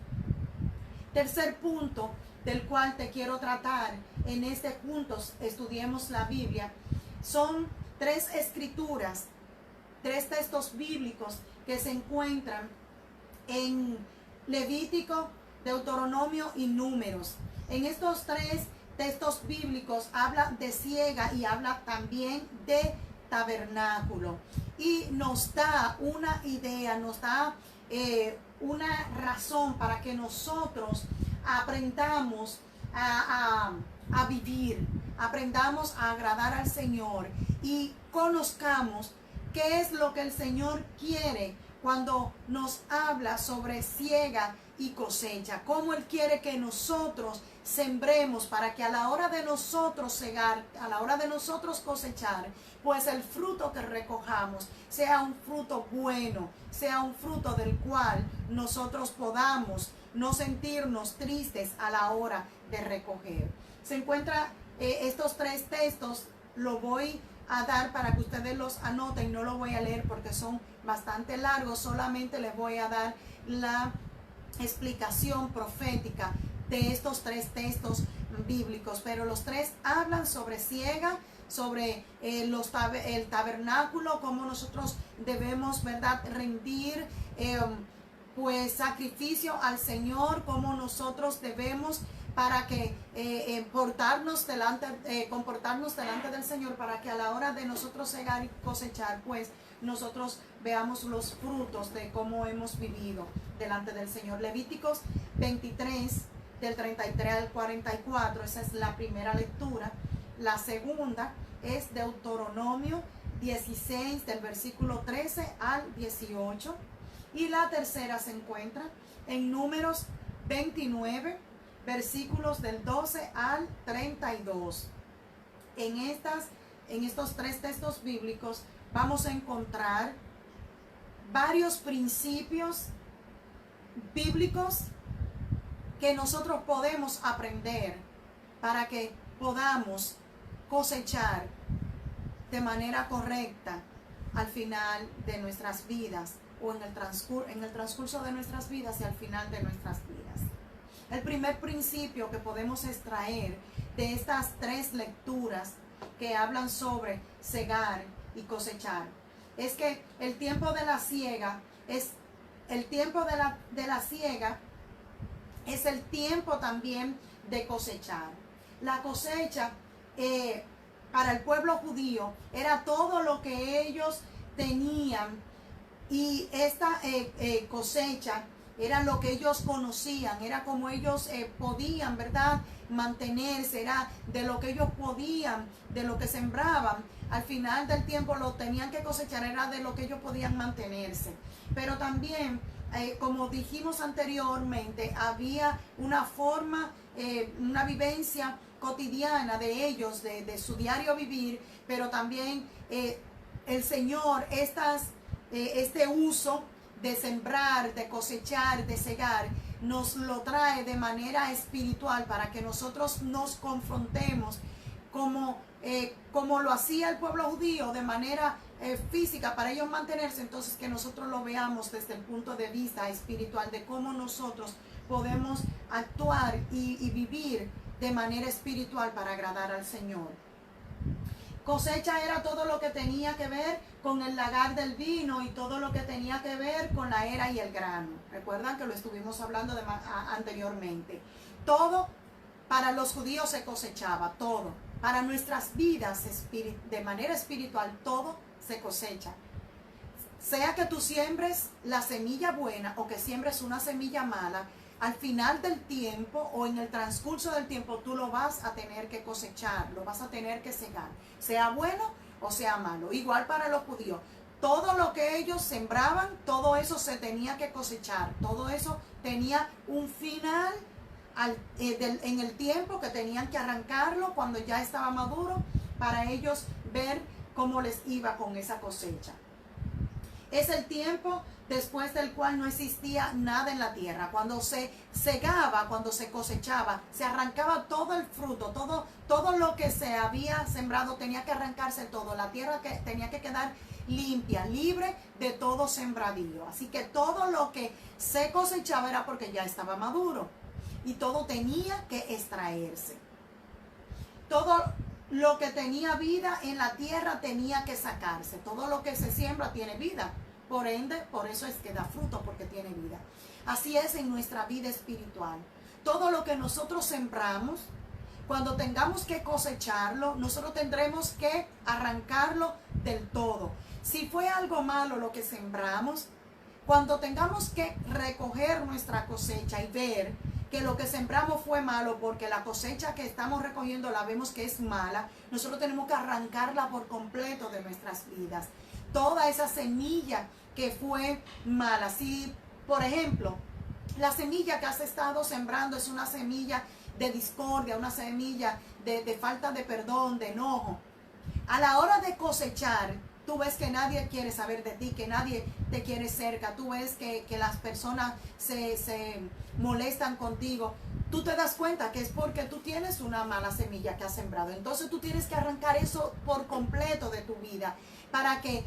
Tercer punto del cual te quiero tratar en este punto, estudiemos la Biblia, son 3 escrituras tres textos bíblicos que se encuentran en Levítico, Deuteronomio y Números. En estos tres textos bíblicos habla de siega y habla también de tabernáculo. Y nos da una idea, nos da una razón para que nosotros aprendamos a vivir, aprendamos a agradar al Señor y conozcamos qué es lo que el Señor quiere cuando nos habla sobre siega y cosecha, cómo Él quiere que nosotros sembremos para que a la hora de nosotros segar, a la hora de nosotros cosechar, pues el fruto que recojamos sea un fruto bueno, sea un fruto del cual nosotros podamos no sentirnos tristes a la hora de recoger. Se encuentra estos tres textos, lo voy a dar para que ustedes los anoten, no lo voy a leer porque son bastante largos, solamente les voy a dar la explicación profética de estos tres textos bíblicos, pero los tres hablan sobre siega, sobre el tabernáculo, cómo nosotros debemos, ¿verdad?, rendir pues sacrificio al Señor, cómo nosotros debemos para que comportarnos delante del Señor, para que a la hora de nosotros segar y cosechar, pues nosotros veamos los frutos de cómo hemos vivido delante del Señor. Levíticos 23, del 33 al 44, esa es la primera lectura. La segunda es Deuteronomio 16, del versículo 13 al 18. Y la tercera se encuentra en Números 29, versículos del 12 al 32. En estos tres textos bíblicos vamos a encontrar varios principios bíblicos que nosotros podemos aprender para que podamos cosechar de manera correcta al final de nuestras vidas, o en el transcurso de nuestras vidas y al final de nuestras vidas. El primer principio que podemos extraer de estas tres lecturas que hablan sobre segar y cosechar es que el tiempo de la siega es el tiempo de la siega, es el tiempo también de cosechar. La cosecha para el pueblo judío era todo lo que ellos tenían, y esta cosecha era lo que ellos conocían, era como ellos podían, ¿verdad?, mantenerse, era de lo que ellos podían, de lo que sembraban. Al final del tiempo lo tenían que cosechar, era de lo que ellos podían mantenerse. Pero también, como dijimos anteriormente, había una forma, una vivencia cotidiana de ellos, de su diario vivir, pero también el Señor, este uso de sembrar, de cosechar, de segar, nos lo trae de manera espiritual para que nosotros nos confrontemos como lo hacía el pueblo judío de manera física para ellos mantenerse. Entonces que nosotros lo veamos desde el punto de vista espiritual de cómo nosotros podemos actuar y vivir de manera espiritual para agradar al Señor. Cosecha era todo lo que tenía que ver con el lagar del vino y todo lo que tenía que ver con la era y el grano. Recuerdan que lo estuvimos hablando anteriormente. Todo para los judíos se cosechaba, todo. Para nuestras vidas de manera espiritual, todo se cosecha. Sea que tú siembres la semilla buena o que siembres una semilla mala, al final del tiempo o en el transcurso del tiempo tú lo vas a tener que cosechar, lo vas a tener que segar, sea bueno o sea malo. Igual para los judíos, todo lo que ellos sembraban, todo eso se tenía que cosechar, todo eso tenía un final en el tiempo que tenían que arrancarlo cuando ya estaba maduro para ellos ver cómo les iba con esa cosecha. Es el tiempo después del cual no existía nada en la tierra. Cuando se segaba, cuando se cosechaba, se arrancaba todo el fruto, todo lo que se había sembrado tenía que arrancarse todo. La tierra tenía que quedar limpia, libre de todo sembradío. Así que todo lo que se cosechaba era porque ya estaba maduro y todo tenía que extraerse. Todo lo que tenía vida en la tierra tenía que sacarse. Todo lo que se siembra tiene vida. Por ende, por eso es que da fruto, porque tiene vida. Así es en nuestra vida espiritual. Todo lo que nosotros sembramos, cuando tengamos que cosecharlo, nosotros tendremos que arrancarlo del todo. Si fue algo malo lo que sembramos, cuando tengamos que recoger nuestra cosecha y ver que lo que sembramos fue malo porque la cosecha que estamos recogiendo la vemos que es mala, nosotros tenemos que arrancarla por completo de nuestras vidas. Toda esa semilla que fue mala. Si, por ejemplo, la semilla que has estado sembrando es una semilla de discordia, una semilla de falta de perdón, de enojo, a la hora de cosechar, tú ves que nadie quiere saber de ti, que nadie te quiere cerca, tú ves que las personas se molestan contigo. Tú te das cuenta que es porque tú tienes una mala semilla que has sembrado. Entonces tú tienes que arrancar eso por completo de tu vida para que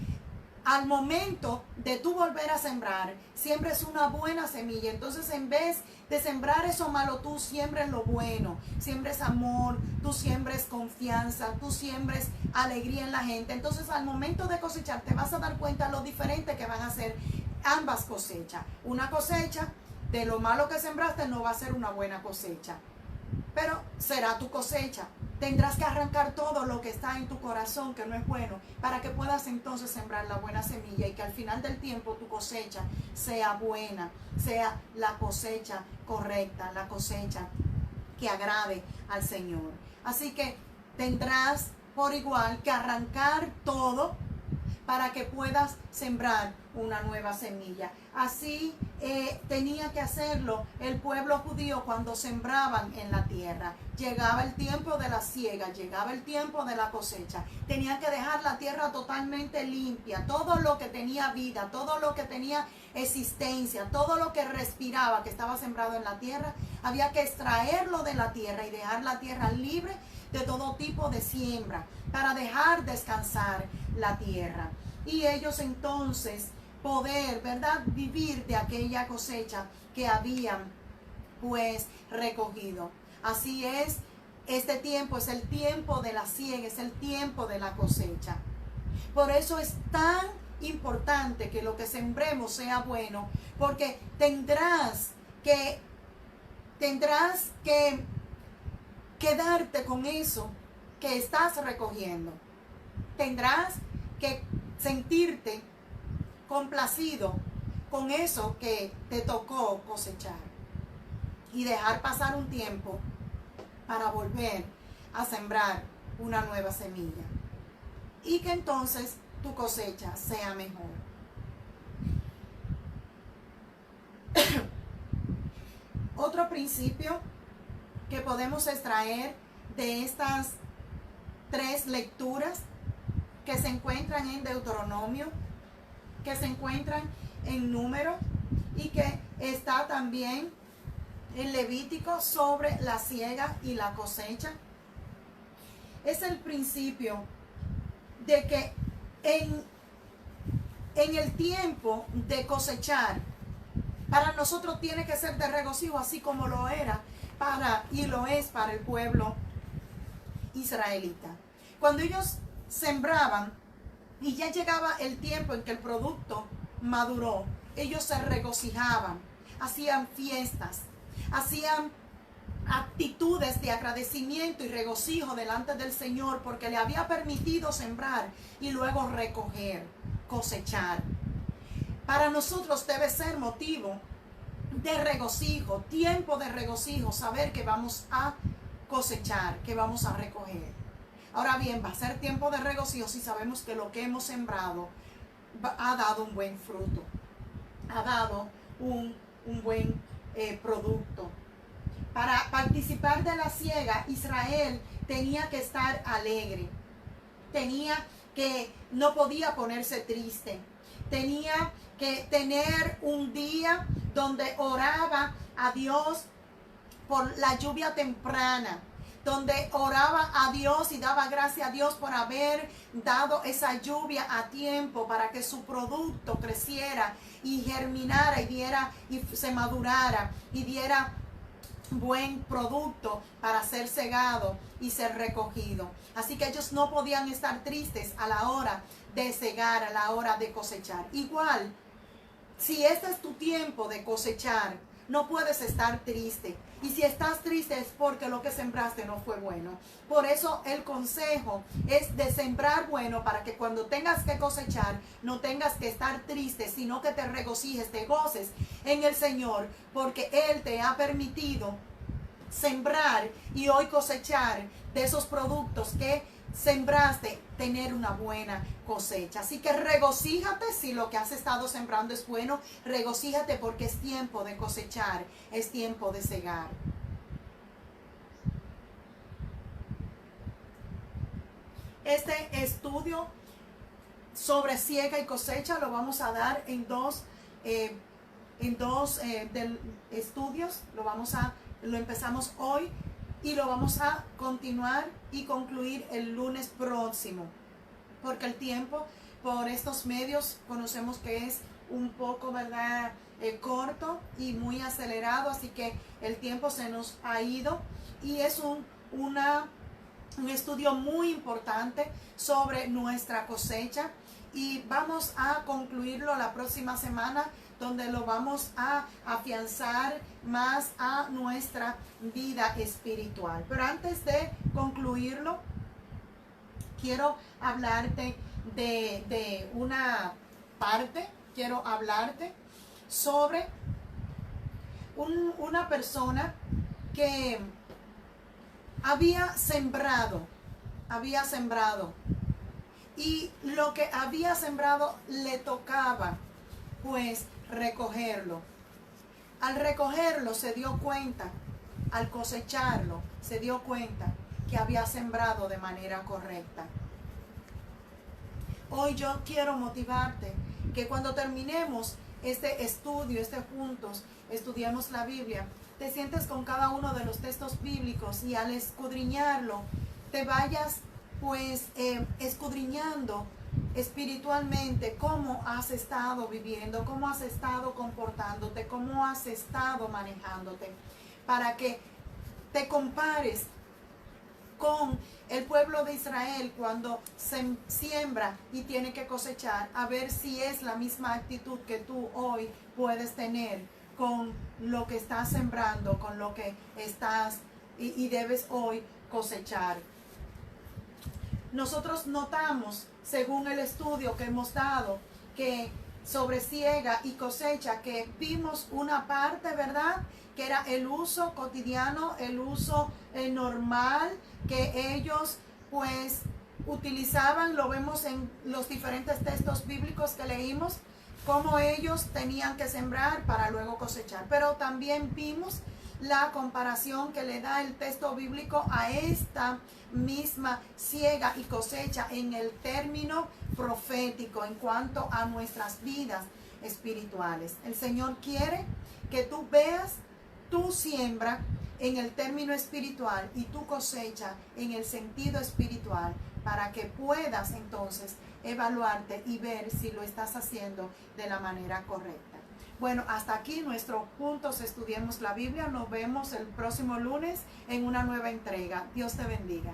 al momento de tú volver a sembrar, siembres una buena semilla. Entonces, en vez de sembrar eso malo, tú siembres lo bueno, siembres amor, tú siembres confianza, tú siembres alegría en la gente. Entonces, al momento de cosechar, te vas a dar cuenta lo diferente que van a ser ambas cosechas. Una cosecha de lo malo que sembraste no va a ser una buena cosecha, pero será tu cosecha. Tendrás que arrancar todo lo que está en tu corazón que no es bueno para que puedas entonces sembrar la buena semilla y que al final del tiempo tu cosecha sea buena, sea la cosecha correcta, la cosecha que agrade al Señor. Así que tendrás por igual que arrancar todo para que puedas sembrar una nueva semilla. Así tenía que hacerlo el pueblo judío cuando sembraban en la tierra. Llegaba el tiempo de la siega, llegaba el tiempo de la cosecha. Tenían que dejar la tierra totalmente limpia. Todo lo que tenía vida, todo lo que tenía existencia, todo lo que respiraba, que estaba sembrado en la tierra, había que extraerlo de la tierra y dejar la tierra libre de todo tipo de siembra para dejar descansar la tierra. Y ellos entonces poder, ¿verdad?, vivir de aquella cosecha que habían pues recogido. Así es, este tiempo es el tiempo de la siega, es el tiempo de la cosecha. Por eso es tan importante que lo que sembremos sea bueno, porque tendrás que quedarte con eso que estás recogiendo. Tendrás que sentirte complacido con eso que te tocó cosechar y dejar pasar un tiempo para volver a sembrar una nueva semilla y que entonces tu cosecha sea mejor. Otro principio que podemos extraer de estas 3 lecturas que se encuentran en Deuteronomio, que se encuentran en Número y que está también en Levítico sobre la siega y la cosecha, es el principio de que en el tiempo de cosechar, para nosotros tiene que ser de regocijo, así como lo era y lo es para el pueblo israelita. Cuando ellos sembraban y ya llegaba el tiempo en que el producto maduró, ellos se regocijaban, hacían fiestas, hacían actitudes de agradecimiento y regocijo delante del Señor porque le había permitido sembrar y luego recoger, cosechar. Para nosotros debe ser motivo de regocijo, tiempo de regocijo, saber que vamos a cosechar, que vamos a recoger. Ahora bien, va a ser tiempo de regocijo si sabemos que lo que hemos sembrado ha dado un buen fruto, ha dado un buen producto. Para participar de la siega, Israel tenía que estar alegre, no podía ponerse triste, tenía que tener un día donde oraba a Dios por la lluvia temprana, donde oraba a Dios y daba gracias a Dios por haber dado esa lluvia a tiempo para que su producto creciera y germinara y se madurara y diera buen producto para ser segado y ser recogido. Así que ellos no podían estar tristes a la hora de segar, a la hora de cosechar. Igual, si este es tu tiempo de cosechar, no puedes estar triste. Y si estás triste es porque lo que sembraste no fue bueno. Por eso el consejo es de sembrar bueno, para que cuando tengas que cosechar no tengas que estar triste, sino que te regocijes, te goces en el Señor, porque Él te ha permitido sembrar y hoy cosechar de esos productos que sembraste, tener una buena cosecha. Así que regocíjate si lo que has estado sembrando es bueno, regocíjate porque es tiempo de cosechar, es tiempo de segar. Este estudio sobre siega y cosecha lo vamos a dar en dos estudios. Lo empezamos hoy y lo vamos a continuar y concluir el lunes próximo, porque el tiempo por estos medios conocemos que es un poco, ¿verdad?, corto y muy acelerado, así que el tiempo se nos ha ido y es un estudio muy importante sobre nuestra cosecha, y vamos a concluirlo la próxima semana, donde lo vamos a afianzar más a nuestra vida espiritual. Pero antes de concluirlo, quiero hablarte de una parte, quiero hablarte sobre una persona que había sembrado, y lo que había sembrado le tocaba pues recogerlo. Al recogerlo se dio cuenta, al cosecharlo se dio cuenta que había sembrado de manera correcta. Hoy yo quiero motivarte que cuando terminemos este estudio, juntos estudiemos la Biblia, te sientes con cada uno de los textos bíblicos y al escudriñarlo te vayas pues escudriñando espiritualmente cómo has estado viviendo, cómo has estado comportándote, cómo has estado manejándote, para que te compares con el pueblo de Israel cuando se siembra y tiene que cosechar, a ver si es la misma actitud que tú hoy puedes tener con lo que estás sembrando, con lo que estás y debes hoy cosechar. Nosotros notamos, según el estudio que hemos dado, que sobre siega y cosecha, que vimos una parte, ¿verdad?, que era el uso cotidiano, el uso normal que ellos pues utilizaban. Lo vemos en los diferentes textos bíblicos que leímos, cómo ellos tenían que sembrar para luego cosechar. Pero también vimos la comparación que le da el texto bíblico a esta misma siega y cosecha en el término profético en cuanto a nuestras vidas espirituales. El Señor quiere que tú veas tu siembra en el término espiritual y tu cosecha en el sentido espiritual, para que puedas entonces evaluarte y ver si lo estás haciendo de la manera correcta. Bueno, hasta aquí nuestro Juntos Estudiemos la Biblia. Nos vemos el próximo lunes en una nueva entrega. Dios te bendiga.